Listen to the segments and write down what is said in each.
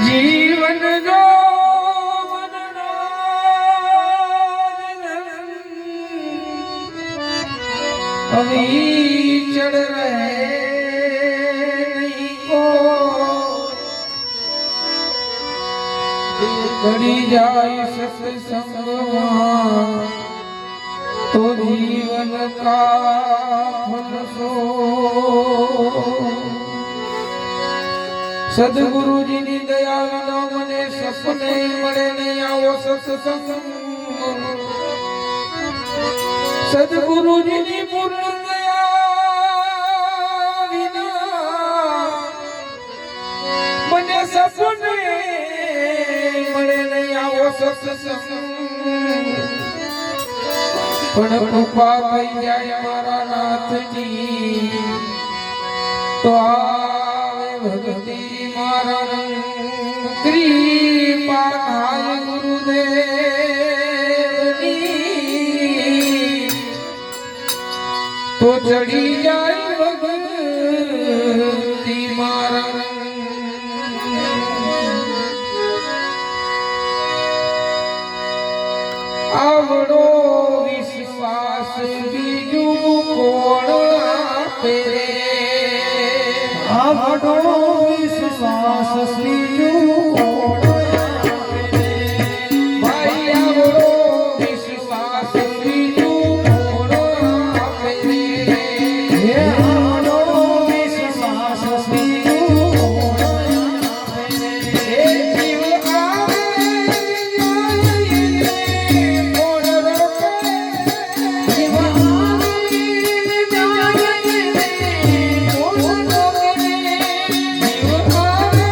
જીવન જો અવિચળ રહે નહીં કો ઘડી જાય સત્સંગમાં તો જીવન કા ફલસો સદગુરુજીની દયા વિના મને સપને મળે નહીં આવો સત્સંગ સદગુરુજીની પૂર્ણ દયા વિના મને સપને મળે નહીં આવો સત્સંગ પણ કૃપા થઈ જાય મારા નાથની તો આવે ભક્તિ મારા કૃપા થાય ગુરુદેવની તો ચડી જાય ભક્તિ મારા આવડો વિશ્વાસ બીજું કોણ આપે રે આવડો વિશ્વાસ બીજું કોણ આપે રે ભાઈ આવડો વિશ્વાસ બીજું કોણ આપે રે આવડો વિશ્વાસ બીજું કોણ આપે રે જીવ આવે કોણ રોકે જીવ આવીને જાય રે કોણ રોકે જીવ આવે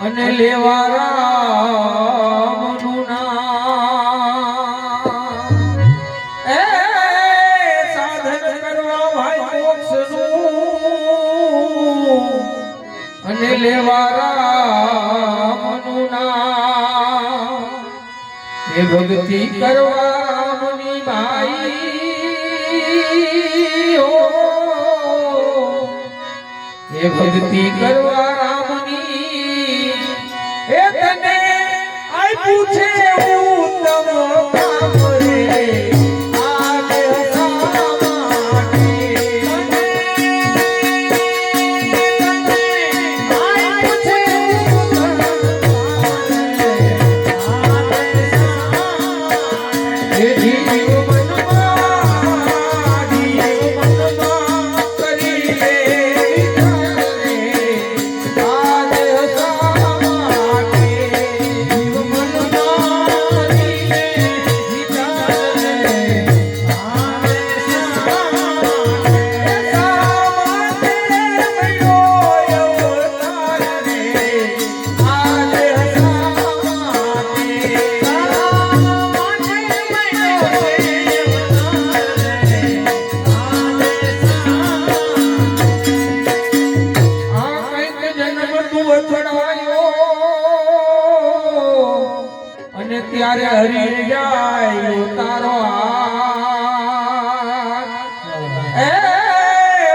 અને લેવા રામનું નામ એ સાધન કરવા ભાઈ મોક્ષનું અને લેવા રામનું નામ એ ભક્તિ કરવા રામની ભાઈ હો એ ભક્તિ કરવા રામની એ તને આઈ પૂછે ઉત્તમ કામ રે આ દેહ માટે આઈ પૂછે ઉત્તમ કામ રે આ દેહ એ જીવ મનમાં કરી લે અને ત્યારે હરી જાય તારો હાથ એ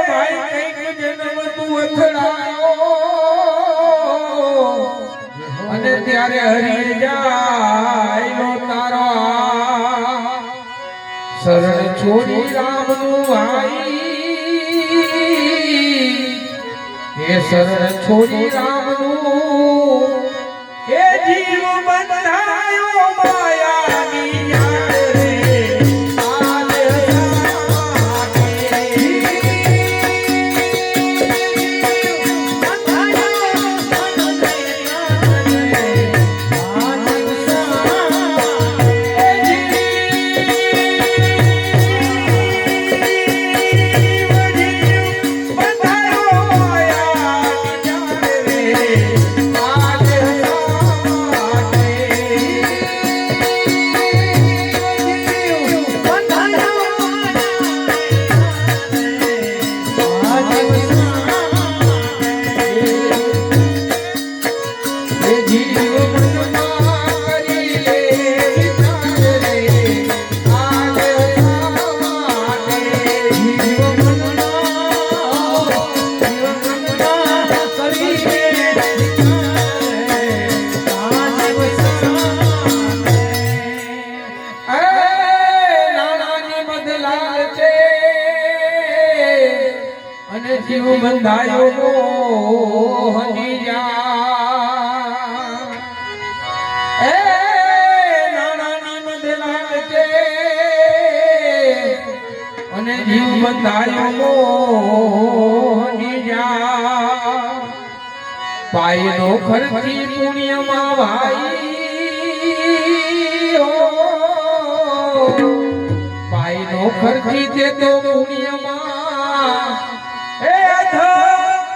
ભાઈ કઈક જન્મ તું અથડાયો અને ત્યારે હરી જાય તારો હાથ શરણ છોડી રામનું ભાઈ એ શરણ છોડી રામનું એ જીવ બંધાયો માયાની યાદ રે આ દેહ માટે બંધાયો અને જીવ બંધાયો મોહની જા એ નાનાની મધલાલ છે અને જીવ બંધાયો મોહની જા પાયનો ખર્ચી પુણ્યમાં ભાઈ હો પાયનો ખર્ચી તે તો પુણ્યમાં એ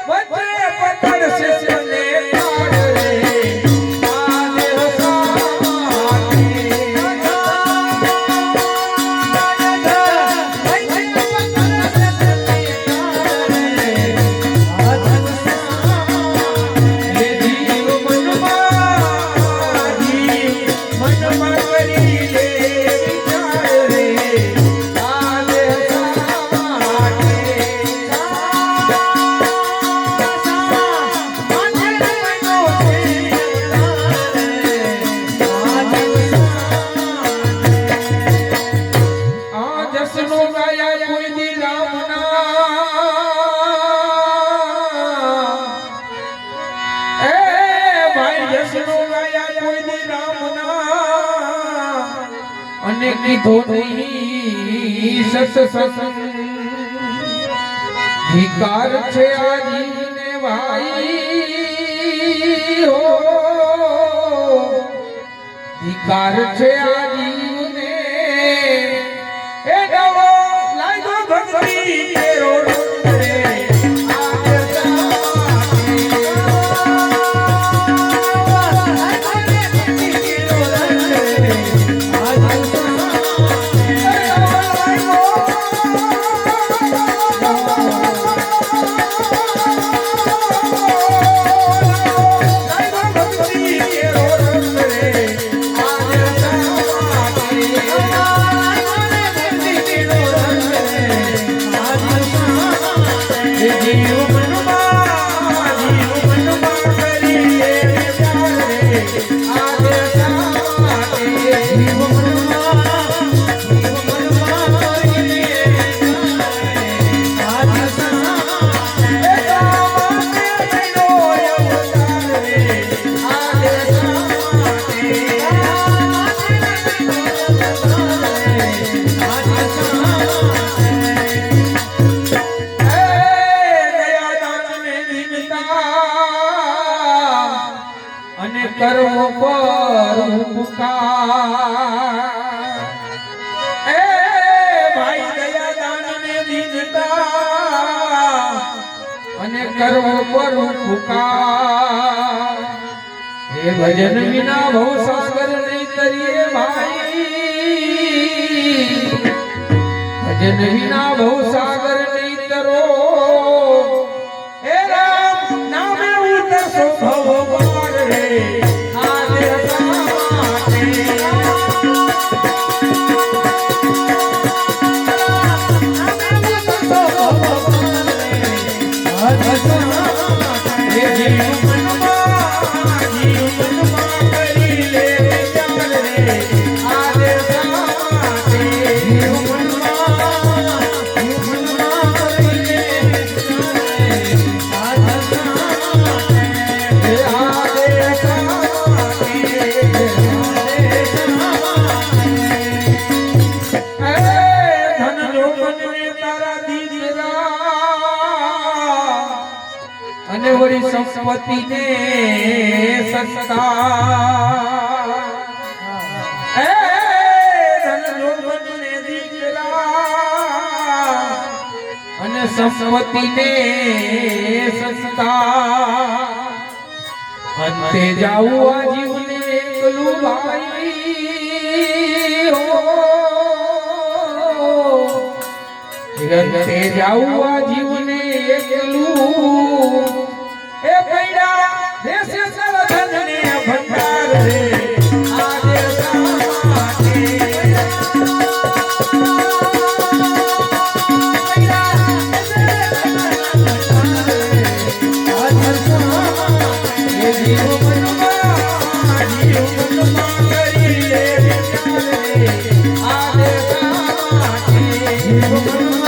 વચ્ચે પકડશે તને તાળ રે આને અને કીધો નહીં સત્સંગ ધિકાર છે આ જીવને ભાઈ હો ધિકાર છે આ જીવને એ નવો લાગ્યો ભક્તિ કેરો રે કરવો પર પુકાર એ ભાઈ દયા દાન ને દીનતા અને કરવો પર પુકાર એ ભજન વિના ભવ સાગર નહીં તરીએ ભાઈ ભજન વિના ભવ સાગર નહીં તરો એ રામ નામે ઉતરશો ભવ પાર રે અને વળી સંપત્તિ ને સત્તા એ ધન જોગન ને દીકરા અને સંપત્તિ ને સત્તા અંતે જાવું આ જીવને એકલું ભાઈ હો અંતે જાવું આ જીવને એકલું એ પૈડા દેશે સવધન ને ભંડાર રે આજે સામાટે એ જીવ મનમાં કરી લે આજે સામાટે જીવ મનમાં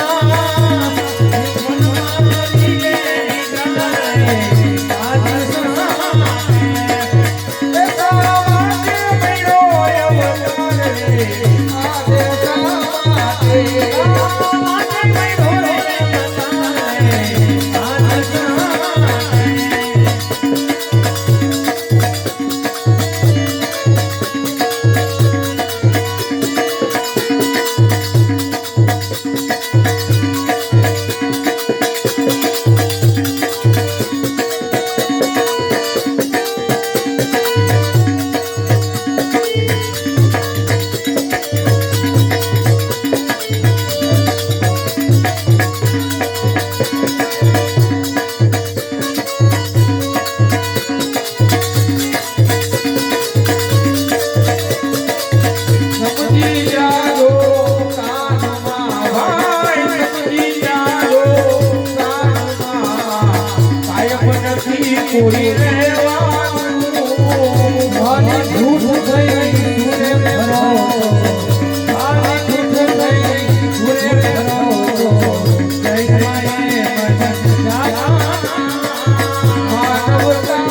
સમજી જાજો કાનમાં ભાઈ સમજી જાજો કાનમાં કાયમ નથી કોઈ રહેવાનું અને જૂઠ થઈ સુરે ભરો ખાલી છૂટ થઈ ઘૂરે ભરો જય માયે મન જાતા માનવતા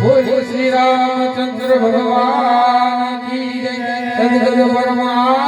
બોલ શ્રી રામચંદ્ર ભગવાન કી જય સદગુરુ પરમાત્મા